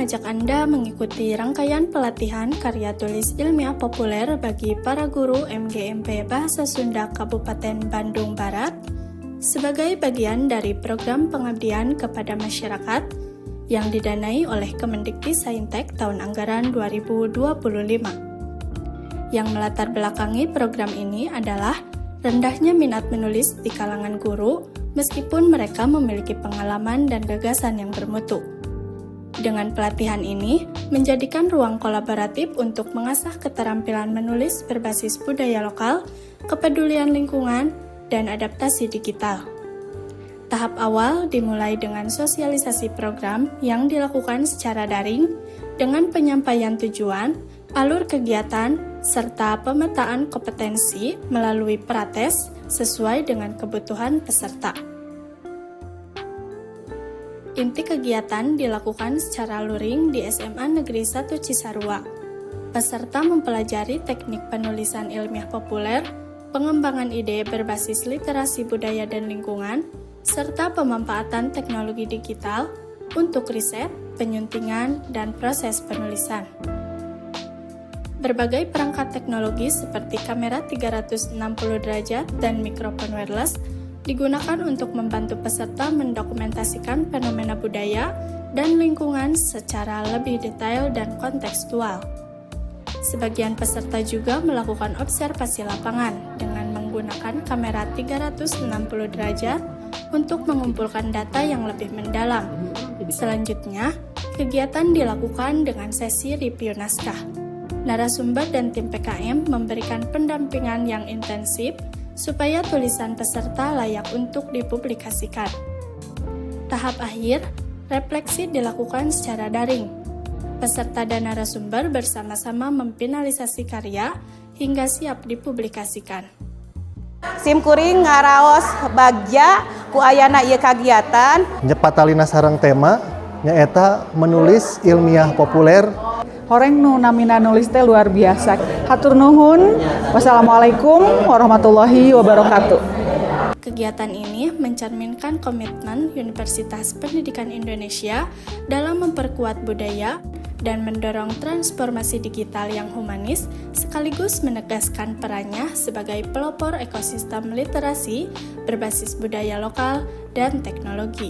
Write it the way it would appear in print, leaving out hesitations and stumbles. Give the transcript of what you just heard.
mengajak Anda mengikuti rangkaian pelatihan karya tulis ilmiah populer bagi para guru MGMP Bahasa Sunda Kabupaten Bandung Barat sebagai bagian dari program pengabdian kepada masyarakat yang didanai oleh Kemendikti-Saintek tahun anggaran 2025. Yang melatar belakangi program ini adalah rendahnya minat menulis di kalangan guru meskipun mereka memiliki pengalaman dan gagasan yang bermutu. Dengan pelatihan ini, menjadikan ruang kolaboratif untuk mengasah keterampilan menulis berbasis budaya lokal, kepedulian lingkungan, dan adaptasi digital. Tahap awal dimulai dengan sosialisasi program yang dilakukan secara daring dengan penyampaian tujuan, alur kegiatan, serta pemetaan kompetensi melalui prates sesuai dengan kebutuhan peserta. Inti kegiatan dilakukan secara luring di SMA Negeri 1 Cisarua. Peserta mempelajari teknik penulisan ilmiah populer, pengembangan ide berbasis literasi budaya dan lingkungan, serta pemanfaatan teknologi digital untuk riset, penyuntingan, dan proses penulisan. Berbagai perangkat teknologi seperti kamera 360 derajat dan mikrofon wireless digunakan untuk membantu peserta mendokumentasikan fenomena budaya dan lingkungan secara lebih detail dan kontekstual. Sebagian peserta juga melakukan observasi lapangan dengan menggunakan kamera 360 derajat untuk mengumpulkan data yang lebih mendalam. Selanjutnya, kegiatan dilakukan dengan sesi review naskah. Narasumber dan tim PKM memberikan pendampingan yang intensif supaya tulisan peserta layak untuk dipublikasikan. Tahap akhir, refleksi dilakukan secara daring. Peserta dan narasumber bersama-sama memfinalisasi karya hingga siap dipublikasikan. Simkuring ngaraos bagja ku ayana ieu kagiatan. Nyepatalina sareng tema nyaeta menulis ilmiah populer. Horeng nu namina nulis teh luar biasa. Hatur nuhun. Wassalamualaikum warahmatullahi wabarakatuh. Kegiatan ini mencerminkan komitmen Universitas Pendidikan Indonesia dalam memperkuat budaya dan mendorong transformasi digital yang humanis sekaligus menegaskan perannya sebagai pelopor ekosistem literasi berbasis budaya lokal dan teknologi.